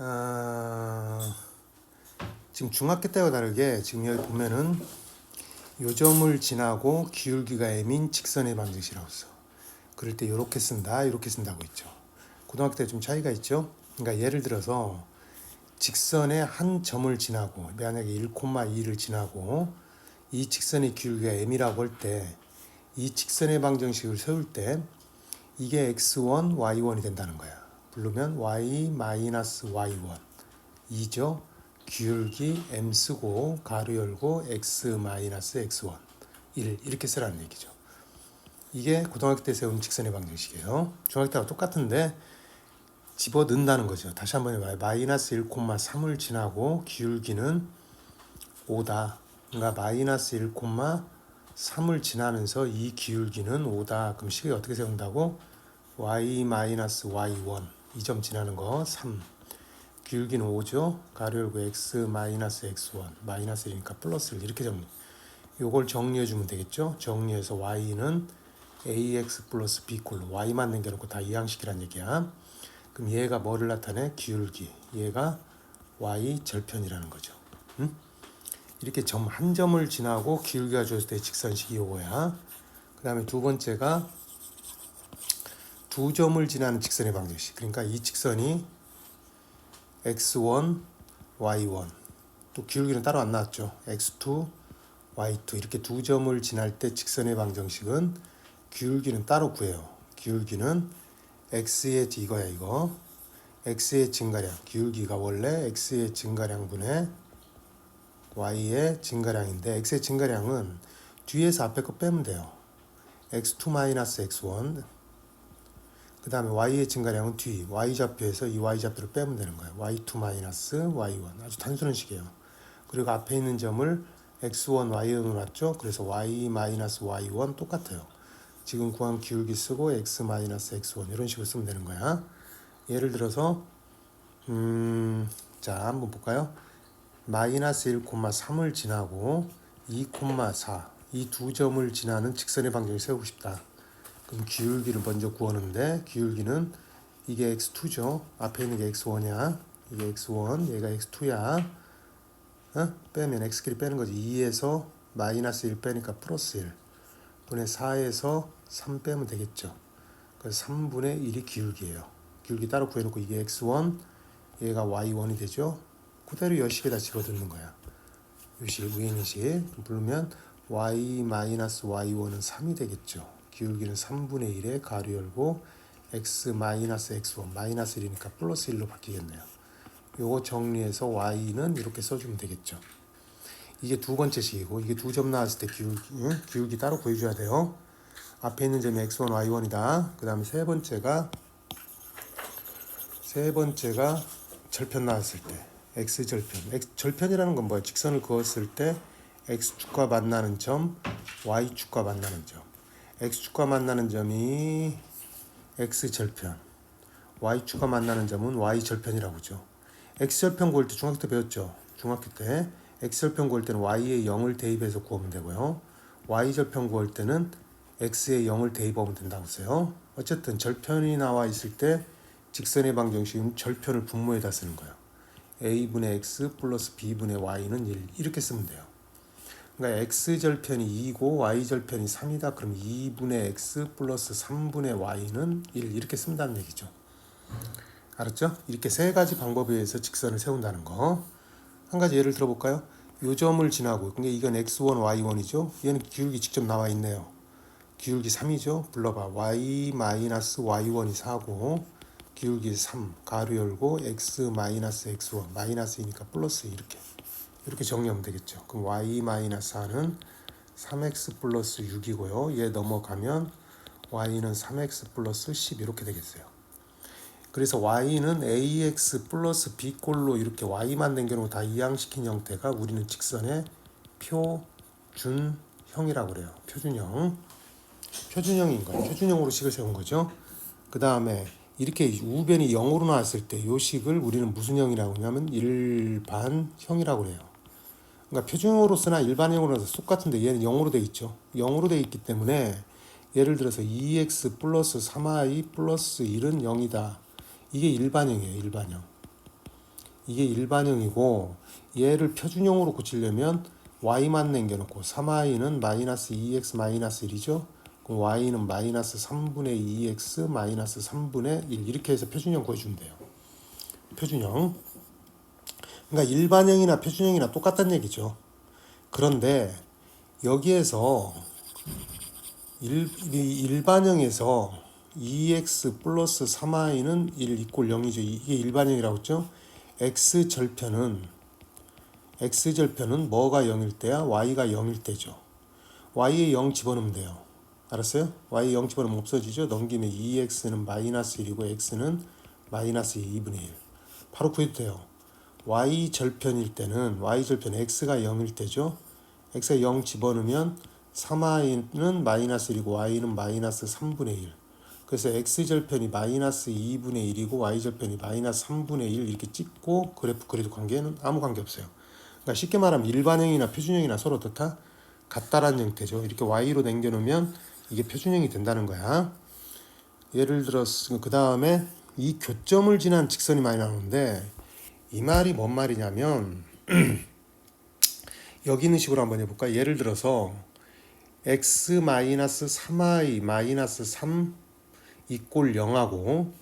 아, 지금 중학교 때와 다르게 지금 여기 보면은 요점을 지나고 기울기가 m인 직선의 방정식이라고 써. 그럴 때 이렇게 쓴다, 이렇게 쓴다고 있죠. 고등학교 때 좀 차이가 있죠. 그러니까 예를 들어서 직선의 한 점을 지나고 만약에 1,2를 지나고 이 직선의 기울기가 m이라고 할 때 이 직선의 방정식을 세울 때 이게 x1, y1이 된다는 거야. 부르면 y-y1 2죠. 기울기 m 쓰고 가로 열고 x-x1 1 이렇게 쓰라는 얘기죠. 이게 고등학교 때 세운 직선의 방정식이에요. 중학교 때와 똑같은데 집어 넣는다는 거죠. 다시 한번 해봐요. 마이너스 1,3을 지나고 기울기는 5다. 그러니까 마이너스 1,3을 지나면서 이 기울기는 5다. 그럼 식을 어떻게 세운다고? y-y1 이 점 지나는 거 3. 기울기는 5죠. 가로 열고 x-x1 마이너스 1이니까 플러스 1 이렇게 정리. 요걸 정리해 주면 되겠죠. 정리해서 y는 ax 플러스 b꼴로 y만 남겨놓고 다 이항식이란 얘기야. 그럼 얘가 뭐를 나타내? 기울기. 얘가 y 절편이라는 거죠. 응? 이렇게 점 한 점을 지나고 기울기가 주어질 때 직선식이 요거야. 그 다음에 두 번째가 두 점을 지나는 직선의 방정식. 그러니까 이 직선이 x1, y1 또 기울기는 따로 안 나왔죠. x2, y2 이렇게 두 점을 지날 때 직선의 방정식은 기울기는 따로 구해요. 기울기는 x의 이거야 이거. x의 증가량 기울기가 원래 x의 증가량분의 y의 증가량인데 x의 증가량은 뒤에서 앞에 거 빼면 돼요. x2-x1 그 다음에 y의 증가량은 뒤 y좌표에서 이 y좌표를 빼면 되는 거예요. y2-y1 아주 단순한 식이에요. 그리고 앞에 있는 점을 x1, y1으로 놨죠. 그래서 y-y1 똑같아요. 지금 구한 기울기 쓰고 x-x1 이런 식으로 쓰면 되는 거야. 예를 들어서 자 한번 볼까요? 마이너스 1,3을 지나고 2,4 이 두 점을 지나는 직선의 방정식을 세우고 싶다. 그럼 기울기를 먼저 구하는데 기울기는 이게 x2죠. 앞에 있는 게 x1이야. 이게 x1, 얘가 x2야. 빼면 x끼리 빼는 거지. 2에서 마이너스 1 빼니까 플러스 1 분의 4에서 3 빼면 되겠죠. 그래서 3분의 1이 기울기예요. 기울기 따로 구해놓고 이게 x1, 얘가 y1이 되죠. 그대로 여식에다 집어넣는 거야. 요식, 우연의식 부르면 y-y1은 3이 되겠죠. 기울기는 3분의 1에 가로 열고 x-x1 마이너스 1이니까 플러스 1로 바뀌겠네요. 요거 정리해서 y는 이렇게 써주면 되겠죠. 이게 두 번째 식이고 이게 두 점 나왔을 때 기울기 따로 구해줘야 돼요. 앞에 있는 점이 x1, y1이다. 그 다음에 세 번째가 절편 나왔을 때 x절편. 절편이라는 건 뭐야? 직선을 그었을 때 x축과 만나는 점, y축과 만나는 점. x축과 만나는 점이 x절편, y축과 만나는 점은 y절편이라고 하죠. x절편 구할 때 중학교 때 배웠죠? 중학교 때 x절편 구할 때는 y에 0을 대입해서 구하면 되고요. y절편 구할 때는 x에 0을 대입하면 된다고 써요. 어쨌든 절편이 나와 있을 때 직선의 방정식은 절편을 분모에다 쓰는 거예요. a분의 x 플러스 b분의 y는 1 이렇게 쓰면 돼요. 그러니까 x절편이 2고 y절편이 3이다. 그럼 2분의 x 플러스 3분의 y는 1 이렇게 쓴다는 얘기죠. 알았죠? 이렇게 세 가지 방법에 의해서 직선을 세운다는 거. 한 가지 예를 들어볼까요? 요 점을 지나고 그러니까 이건 x1, y1이죠. 얘는 기울기 직접 나와 있네요. 기울기 3이죠. 불러봐. y-y1이 4고 기울기 3 가로 열고 x-x1 마이너스이니까 플러스 이렇게 정리하면 되겠죠. 그럼 y-4는 3x 플러스 6이고요. 얘 넘어가면 y는 3x 플러스 10 이렇게 되겠어요. 그래서 y는 ax 플러스 b꼴로 이렇게 y만 남겨놓고 다 이항시킨 형태가 우리는 직선의 표준형이라고 그래요. 표준형인 거예요. 표준형으로 식을 세운 거죠. 그 다음에 이렇게 우변이 0으로 나왔을 때 이 식을 우리는 무슨 형이라고 하냐면 일반형이라고 해요. 그러니까 표준형으로서나 일반형으로서 똑같은데 얘는 0으로 되어 있죠. 0으로 되어 있기 때문에 예를 들어서 2x 플러스 3y 플러스 1은 0이다. 이게 일반형이에요. 일반형. 이게 일반형이고 얘를 표준형으로 고치려면 y만 남겨놓고 3i는 마이너스 2x 마이너스 1이죠. 그럼 y는 마이너스 3분의 2x 마이너스 3분의 1 이렇게 해서 표준형 구해주면 돼요. 표준형. 그러니까 일반형이나 표준형이나 똑같다는 얘기죠. 그런데 여기에서 일반형에서 2x 플러스 3i는 1 이꼴 0이죠. 이게 일반형이라고 했죠. x절편은 뭐가 0일 때야? y가 0일 때죠. y에 0 집어넣으면 돼요. 알았어요? y에 0 집어넣으면 없어지죠. 넘기면 2x는 마이너스 1이고 x는 마이너스 2분의 1. 바로 구해도 돼요. y절편일 때는 y절편 x가 0일 때죠. x가 0 집어넣으면 3i는 마이너스 1이고 y는 마이너스 3분의 1. 그래서 x절편이 마이너스 2분의 1이고 y절편이 마이너스 3분의 1 이렇게 찍고 그래프 그래도 관계는 아무 관계 없어요. 그러니까 쉽게 말하면 일반형이나 표준형이나 서로 어떻다? 같다라는 형태죠. 이렇게 y로 남겨놓으면 이게 표준형이 된다는 거야. 예를 들어서 그 다음에 이 교점을 지난 직선이 많이 나오는데 이 말이 뭔 말이냐면 여기 있는 식으로 한번 해볼까? 예를 들어서 x-3i-3 이꼴 0하고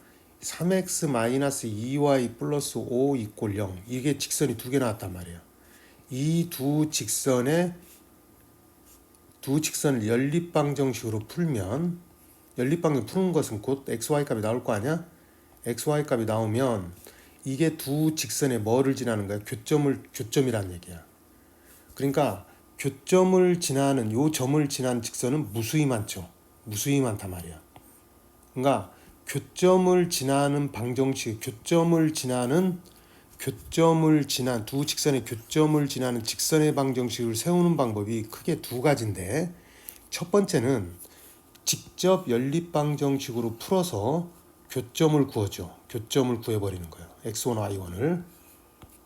3x-2y 플러스 5 이꼴 0 이게 직선이 두 개 나왔단 말이에요. 이 두 직선을 연립방정식으로 풀면 연립방정 푸는 것은 곧 xy 값이 나올 거 아니야? xy 값이 나오면 이게 두 직선에 뭐를 지나는 거야? 교점이란 얘기야. 그러니까 교점을 지나는 요 점을 지난 직선은 무수히 많죠. 무수히 많단 말이야. 그러니까 교점을 지나는 방정식, 교점을 지나는 두 직선의 교점을 지나는 직선의 방정식을 세우는 방법이 크게 두 가지인데 첫 번째는 직접 연립방정식으로 풀어서 교점을 구하죠. 교점을 구해버리는 거예요. x1, y1을.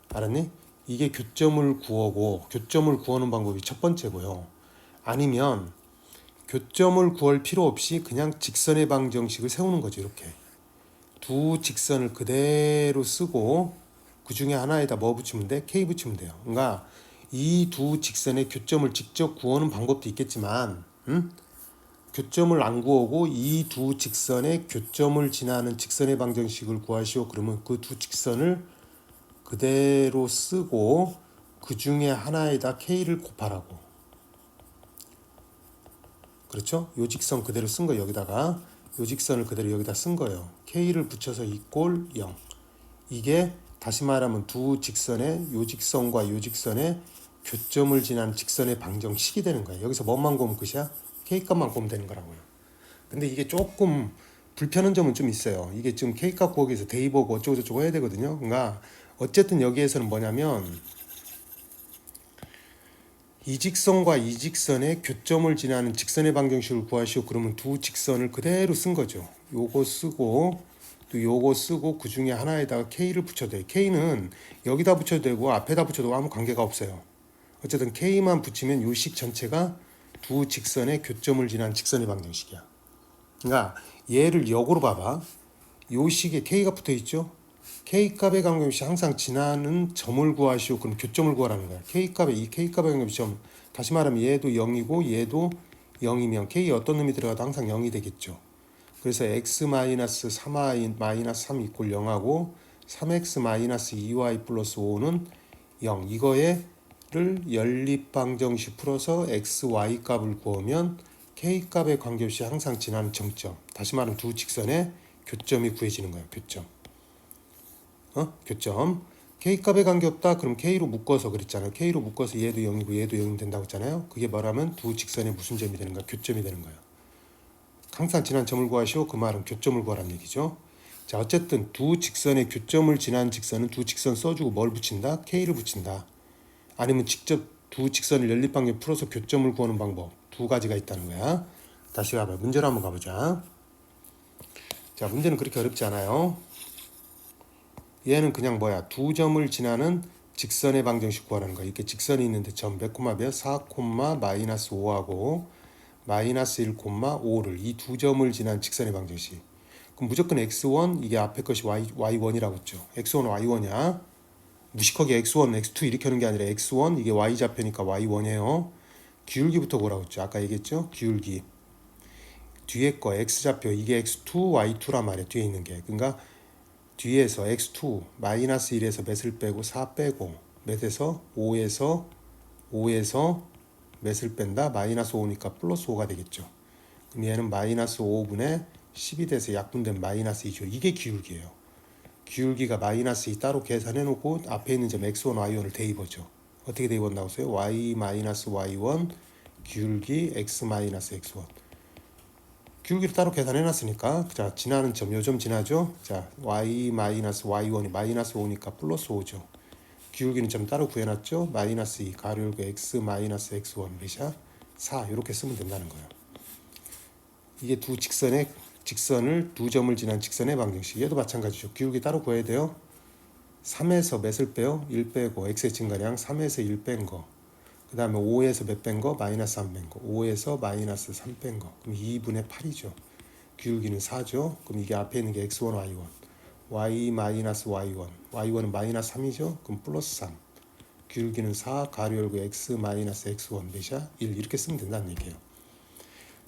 알았니? 이게 교점을 구하는 방법이 첫 번째고요. 아니면 교점을 구할 필요 없이 그냥 직선의 방정식을 세우는 거죠. 이렇게 두 직선을 그대로 쓰고 그 중에 하나에다 뭐 붙이면 돼? K 붙이면 돼요. 그러니까 이 두 직선의 교점을 직접 구하는 방법도 있겠지만 교점을 안 구하고 이 두 직선의 교점을 지나는 직선의 방정식을 구하시오. 그러면 그 두 직선을 그대로 쓰고 그 중에 하나에다 K를 곱하라고. 그렇죠? 요 직선 그대로 쓴 거 여기다가 요 직선을 그대로 여기다 쓴 거예요. K를 붙여서 이꼴 0. 이게 다시 말하면 두 직선의 요 직선과 요 직선의 교점을 지난 직선의 방정식이 되는 거예요. 여기서 뭐만 구하면 끝이야? K값만 구하면 되는 거라고요. 근데 이게 조금 불편한 점은 좀 있어요. 이게 지금 K값 구하기 위해서 대입하고 어쩌고저쩌고 해야 되거든요. 그러니까 어쨌든 여기에서는 뭐냐면 이 직선과 이 직선의 교점을 지나는 직선의 방정식을 구하시오. 그러면 두 직선을 그대로 쓴 거죠. 요거 쓰고 또 요거 쓰고 그 중에 하나에다가 K를 붙여도 돼요. K는 여기다 붙여도 되고 앞에다 붙여도 아무 관계가 없어요. 어쨌든 K만 붙이면 요 식 전체가 두 직선의 교점을 지난 직선의 방정식이야. 그러니까 얘를 역으로 봐봐. 요 식에 K가 붙어있죠. K값의 방정식 항상 지나는 점을 구하시오. 그럼 교점을 구하라는 거야. K값의 방정식 점. 다시 말하면 얘도 0이고 얘도 0이면 K에 어떤 놈이 들어가도 항상 0이 되겠죠. 그래서 x-3i-3 이꼴 0하고 3x-2y 플러스 5는 0. 이거를 연립방정식 풀어서 x, y 값을 구하면 K값의 관계없이 항상 지나는 정점. 다시 말하면 두 직선의 교점이 구해지는 거예요. 교점. K값에 관계없다. 그럼 K로 묶어서 그랬잖아요. K로 묶어서 얘도 0이고 얘도 0이 된다고 했잖아요. 그게 말하면 두 직선의 무슨 점이 되는 거야? 교점이 되는 거예요. 항상 지난 점을 구하시오. 그 말은 교점을 구하라는 얘기죠. 자, 어쨌든 두 직선의 교점을 지난 직선은 두 직선 써주고 뭘 붙인다? K를 붙인다. 아니면 직접 두 직선을 연립방정 풀어서 교점을 구하는 방법. 두 가지가 있다는 거야. 다시 가봐. 문제로 한번 가보자. 자, 문제는 그렇게 어렵지 않아요. 얘는 그냥 뭐야? 두 점을 지나는 직선의 방정식 구하라는 거야. 이렇게 직선이 있는데 점 몇 콤마 몇? 4, 마이너스 5하고 마이너스 1, 5를 이 두 점을 지난 직선의 방정식. 그럼 무조건 x1 이게 앞에 것이 y1이라고 했죠. x1, y1이야. 무식하게 x1, x2 이렇게 하는 게 아니라 x1 이게 y좌표니까 y1이에요. 기울기부터 보라고 했죠. 아까 얘기했죠. 기울기. 뒤에 거 x좌표 이게 x2, y2란 말이에요. 뒤에 있는 게. 그러니까 뒤에서 x2 마이너스 1에서 몇을 빼고 4 빼고 몇에서 5에서 몇을 뺀다? 마이너스 5니까 플러스 5가 되겠죠. 그럼 얘는 마이너스 5분의 10이 돼서 약분된 마이너스 2죠. 이게 기울기예요. 기울기가 마이너스 2 따로 계산해 놓고 앞에 있는 점 x1, y1을 대입하죠. 어떻게 대입한다고 써요? y 마이너스 y1 기울기 x 마이너스 x1. 기울기를 따로 계산해 놨으니까 자 지나는 점 요점 지나죠. 자 y 마이너스 y1이 마이너스 5니까 플러스 5죠. 기울기는 점 따로 구해놨죠. 마이너스 2 가로 열고 x 마이너스 x1 몇이야? 4 이렇게 쓰면 된다는 거예요. 이게 두 직선을 두 점을 지난 직선의 방정식. 얘도 마찬가지죠. 기울기 따로 구해야 돼요. 3에서 몇을 빼요? 1 빼고 x의 증가량 3에서 1 뺀 거. 그 다음에 5에서 몇 뺀 거? 마이너스 3 뺀 거. 5에서 마이너스 3 뺀 거. 그럼 2분의 8이죠. 기울기는 4죠. 그럼 이게 앞에 있는 게 x1, y1. y 마이너스 y1. y1은 마이너스 3이죠. 그럼 플러스 3. 기울기는 4 가로 열고 x 마이너스 x1 몇이야? 1 이렇게 쓰면 된다는 얘기예요.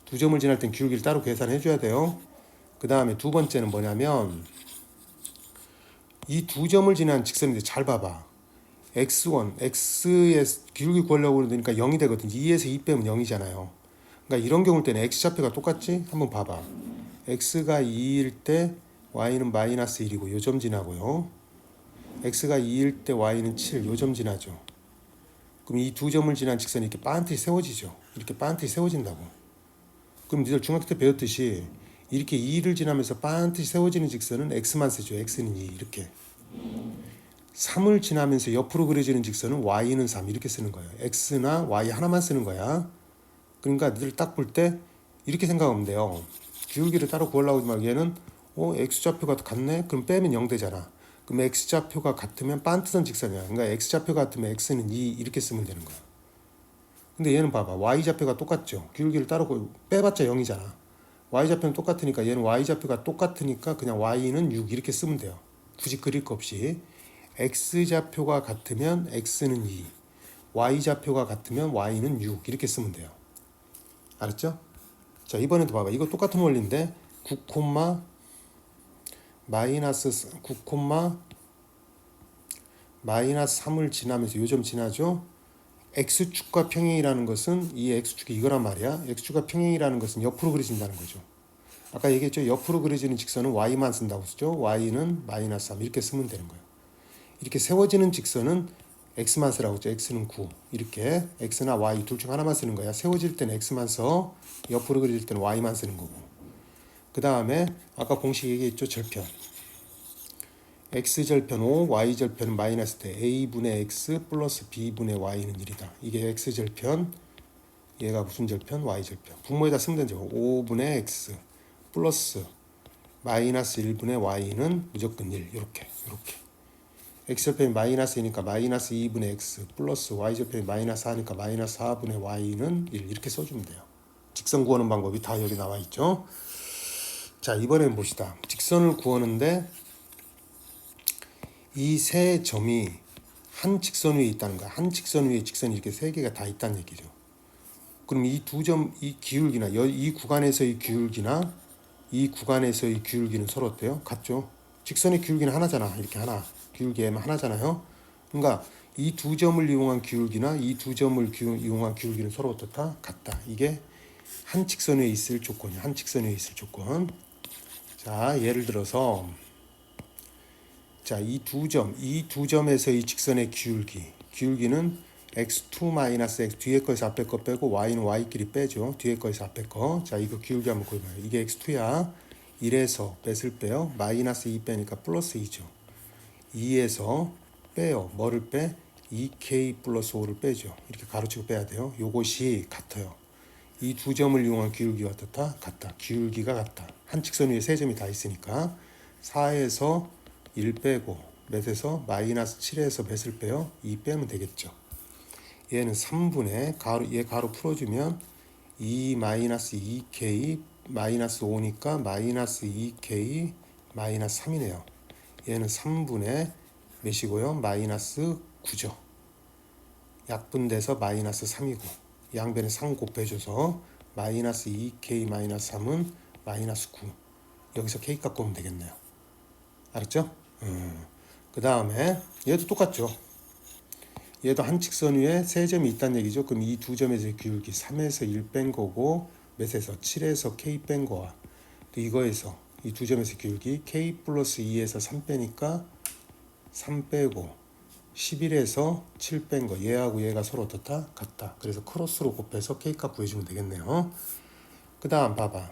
두 점을 지날 땐 기울기를 따로 계산해 줘야 돼요. 그 다음에 두 번째는 뭐냐면 이 두 점을 지난 직선인데 잘 봐봐. x1, x의 기울기 구하려고 그러니까 0이 되거든. 2에서 2 빼면 0이잖아요. 그러니까 이런 경우 때는 x좌표가 똑같지? 한번 봐봐. x가 2일 때 y는 마이너스 1이고 요 점 지나고요. x가 2일 때 y는 7, 요 점 지나죠. 그럼 이 두 점을 지난 직선이 이렇게 반듯이 세워지죠. 이렇게 반듯이 세워진다고. 그럼 니들 중학교 때 배웠듯이 이렇게 2를 지나면서 반듯이 세워지는 직선은 x만 쓰죠. x는 2 이렇게. 3을 지나면서 옆으로 그려지는 직선은 y는 3 이렇게 쓰는 거예요. x나 y 하나만 쓰는 거야. 그러니까 니들 딱 볼 때 이렇게 생각하면 돼요. 기울기를 따로 구하려고 하지 말고 얘는 x좌표가 같네? 그럼 빼면 0 되잖아. 그럼 x좌표가 같으면 반듯한 직선이야. 그러니까 x좌표가 같으면 x는 2 이렇게 쓰면 되는 거야. 근데 얘는 봐봐. y좌표가 똑같죠. 기울기를 따로 빼봤자 0이잖아. y좌표는 똑같으니까 얘는 y좌표가 똑같으니까 그냥 y는 6 이렇게 쓰면 돼요. 굳이 그릴 거 없이. x좌표가 같으면 x는 2, y좌표가 같으면 y는 6 이렇게 쓰면 돼요. 알았죠? 자 이번에도 봐봐. 이거 똑같은 원리인데 9, 마이너스 9, 마이너스 3을 지나면서 요점 지나죠? x축과 평행이라는 것은 이 x축이 이거란 말이야. x축과 평행이라는 것은 옆으로 그려진다는 거죠. 아까 얘기했죠. 옆으로 그려지는 직선은 y만 쓴다고 쓰죠. y는 마이너스 3 이렇게 쓰면 되는 거예요. 이렇게 세워지는 직선은 x만 쓰라고 했죠. x는 9. 이렇게 x나 y 둘 중 하나만 쓰는 거야. 세워질 때는 x만 써. 옆으로 그려질 때는 y만 쓰는 거고. 그 다음에 아까 공식 얘기했죠. 절편. x절편 5, y절편은 마이너스 대 a분의 x 플러스 b분의 y는 1이다. 이게 x절편, 얘가 무슨 절편? y절편. 분모에다 쓰면 되죠. 5분의 x 플러스 마이너스 1분의 y는 무조건 1. 이렇게. x절편이 마이너스이니까 마이너스 2분의 x 플러스 y절편이 마이너스 4니까 마이너스 4분의 y는 1 이렇게 써주면 돼요. 직선 구하는 방법이 다 여기 나와 있죠. 자 이번엔 봅시다. 직선을 구하는데 이 세 점이 한 직선 위에 있다는 거야. 한 직선 위에 직선이 이렇게 세 개가 다 있다는 얘기죠. 그럼 이 두 점, 이 기울기나 이 구간에서의 기울기나 이 구간에서의 기울기는 서로 어때요? 같죠? 직선의 기울기는 하나잖아. 이렇게 하나. 기울기 m 하나잖아요. 그러니까 이 두 점을 이용한 기울기나 이 두 점을 이용한 기울기는 서로 어떻다? 같다. 이게 한 직선 위에 있을 조건이야. 한 직선 위에 있을 조건. 자, 예를 들어서 자, 이 두 점에서 이 직선의 기울기는 x2-x 뒤에 거에서 앞에 거 빼고 y는 y끼리 빼죠. 뒤에 거에서 앞에 거. 자, 이거 기울기 한번 구해봐요. 이게 x2야. 1에서 몇을 빼요? 마이너스 2 빼니까 플러스 2죠. 2에서 빼요. 뭐를 빼? 2k 플러스 5를 빼죠. 이렇게 가로치고 빼야 돼요. 요것이 같아요. 이 두 점을 이용한 기울기가 어떻다? 같다. 기울기가 같다. 한 직선 위에 세 점이 다 있으니까 4에서 1 빼고 몇에서 마이너스 7에서 몇을 빼요? 2 빼면 되겠죠. 얘는 3분의 얘 가로 풀어주면 2 마이너스 2k 마이너스 5니까 마이너스 2k 마이너스 3이네요. 얘는 3분의 몇이고요? 마이너스 9죠. 약분돼서 마이너스 3이고 양변에 3 곱해줘서 마이너스 2k 마이너스 3은 마이너스 9. 여기서 k 값 구하면 되겠네요. 알았죠? 그 다음에 얘도 똑같죠. 얘도 한 직선 위에 세 점이 있다는 얘기죠. 그럼 이 두 점에서의 기울기 3에서 1 뺀 거고 몇에서 7에서 k 뺀 거와 또 이거에서 이 두 점에서 기울기 k 플러스 2에서 3 빼니까 3 빼고 11에서 7 뺀 거 얘하고 얘가 서로 어떻다? 같다. 그래서 크로스로 곱해서 k 값 구해주면 되겠네요. 그 다음 봐봐.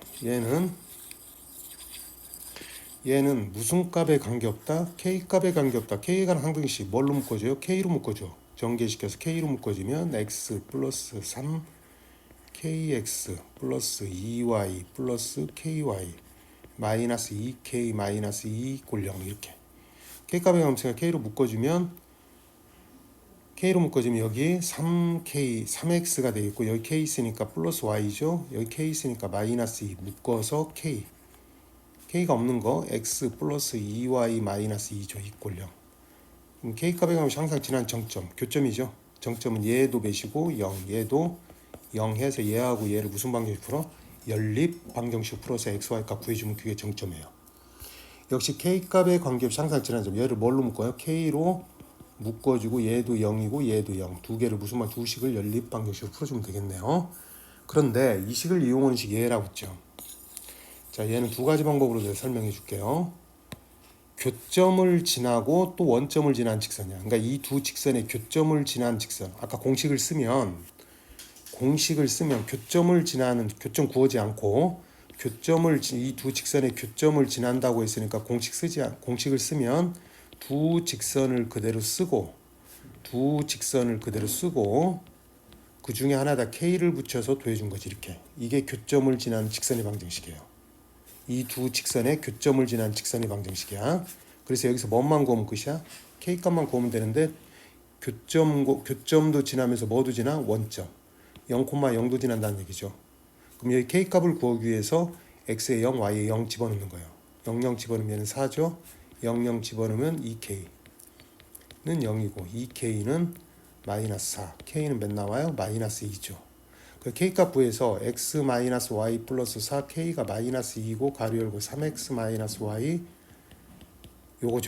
얘는 무슨 값에 관계없다? k 값에 관계없다. k가 한 등식 뭘로 묶어줘요? k로 묶어줘. 전개시켜서 k로 묶어주면 x 플러스 3 kx 플러스 2y 플러스 ky 마이너스 2k 마이너스 2 골 0 이렇게 k값의 함수가 k로 묶어주면 여기 3k 3x가 되겠고 여기 k 있으니까 플러스 y죠. 여기 k 있으니까 마이너스 2 묶어서 k가 없는 거 x 플러스 2y 마이너스 2죠. 2 골 0. 그럼 k값의 함수 항상 지난 정점 교점이죠. 정점은 얘도 몇이고 0 얘도 0 해서 얘하고 얘를 무슨 방정식 풀어? 연립 방정식 풀어서 xy 값 구해주면 그게 정점이에요. 역시 k값의 관계없이 항상 지난 점 얘를 뭘로 묶어요? k로 묶어주고 얘도 0이고 얘도 0 두 개를 두 식을 연립 방정식으로 풀어주면 되겠네요. 그런데 이 식을 이용하는 식이 얘라고 했죠. 자, 얘는 두 가지 방법으로 내가 설명해 줄게요. 교점을 지나고 또 원점을 지난 직선이야. 그러니까 이 두 직선의 교점을 지난 직선. 아까 공식을 쓰면 교점 구하지 않고 이 두 직선의 교점을 지난다고 했으니까 공식을 쓰면 두 직선을 그대로 쓰고 그 중에 하나다 k를 붙여서 더해준 거지. 이렇게 이게 교점을 지난 직선의 방정식이에요. 이 두 직선의 교점을 지난 직선의 방정식이야. 그래서 여기서 뭐만 구하면 끝이야? k 값만 구하면 되는데 교점도 지나면서 뭐도 지나? 원점 0,0도 지난다는 얘기죠. 그럼 여기 k 값을 구하기 위해서 x에 0, y에 0 집어넣는 거예요. 0, 0 집어넣으면 4죠. 0, 0 집어넣으면 2k는 0이고 2k는 마이너스 4. k는 몇 나와요? 마이너스 2죠. 그 k 값 구해서 x 마이너스 y 플러스 4 k가 마이너스 2고 가로 열고 3x 마이너스 y 요거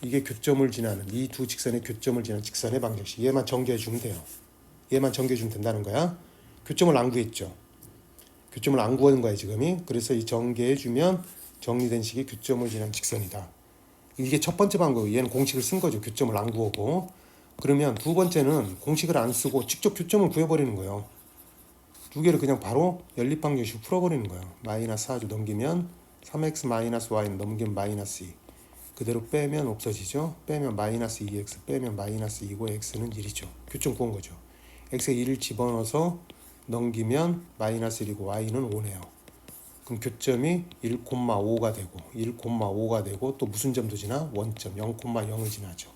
이게 교점을 지나는 이 두 직선의 교점을 지나는 직선의 방정식. 얘만 정리해 주면 돼요. 얘만 정리해 주면 된다는 거야. 교점을 안 구했죠. 교점을 안 구하는 거야 지금이. 그래서 이 정리해 주면 정리된 식이 교점을 지난 직선이다. 이게 첫 번째 방법. 얘는 공식을 쓴 거죠. 교점을 안 구하고. 그러면 두 번째는 공식을 안 쓰고 직접 교점을 구해버리는 거예요. 두 개를 그냥 바로 연립방정식으로 풀어버리는 거예요. 마이너스 4주 넘기면 3x 마이너스 y는 넘기면 마이너스 2. 그대로 빼면 없어지죠. 빼면 마이너스 2x 빼면 마이너스 2고 x는 1이죠. 교점 구한 거죠. x에 1을 집어넣어서 넘기면 마이너스 1이고 y는 5네요. 그럼 교점이 1,5가 되고 또 무슨 점도 지나? 원점 0,0을 지나죠.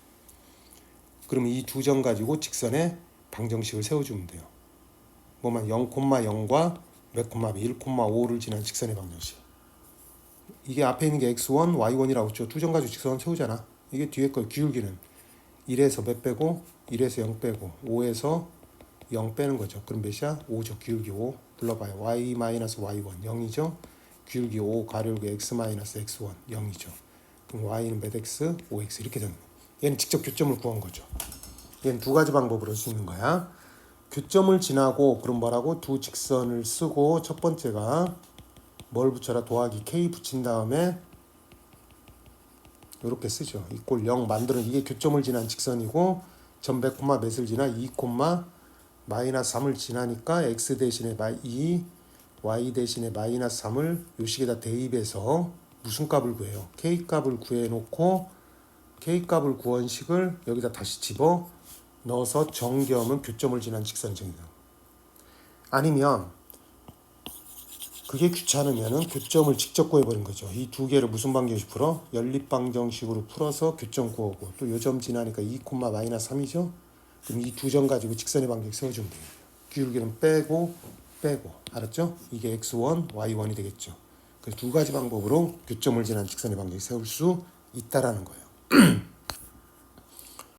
그러면 이 두 점 가지고 직선의 방정식을 세워주면 돼요. 뭐만 0,0과 몇 콤마 1,5를 지난 직선의 방정식. 이게 앞에 있는 게 x1, y1이라고 했죠. 두 점 가지고 직선 세우잖아. 이게 뒤에 거 기울기는 1에서 몇 빼고 1에서 0 빼고 5에서 0 빼는 거죠. 그럼 몇이야? 5죠. 기울기 5. 불러봐요. y-y1 0이죠. 기울기 5 가로열고 x-x1 0이죠. 그럼 y는 몇 x? 5x 이렇게 되는 거예요. 얘는 직접 교점을 구한 거죠. 얘는 두 가지 방법으로 할 수 있는 거야. 교점을 지나고 그럼 뭐라고? 두 직선을 쓰고 첫 번째가 뭘 붙여라? 더하기 k 붙인 다음에 이렇게 쓰죠. 이꼴 0 만드는 이게 교점을 지난 직선이고 점 100, 몇을 지나 2, 마이너스 3을 지나니까 x 대신에 2, y 대신에 마이너스 3을 요 식에다 대입해서 무슨 값을 구해요? k 값을 구해놓고 k 값을 구한 식을 여기다 다시 집어 넣어서 정개하면 교점을 지난 직선이 정리다. 아니면 그게 귀찮으면은 교점을 직접 구해버린 거죠. 이 두 개를 무슨 방정식 풀어? 연립 방정식으로 풀어서 교점 구하고 또 요 점 지나니까 2, 마이너스 3이죠. 그럼 이 두 점 가지고 직선의 방정식 세워주면 돼요. 기울기는 빼고 알았죠? 이게 x1, y1이 되겠죠. 그래서 두 가지 방법으로 교점을 지난 직선의 방정식 세울 수 있다라는 거예요.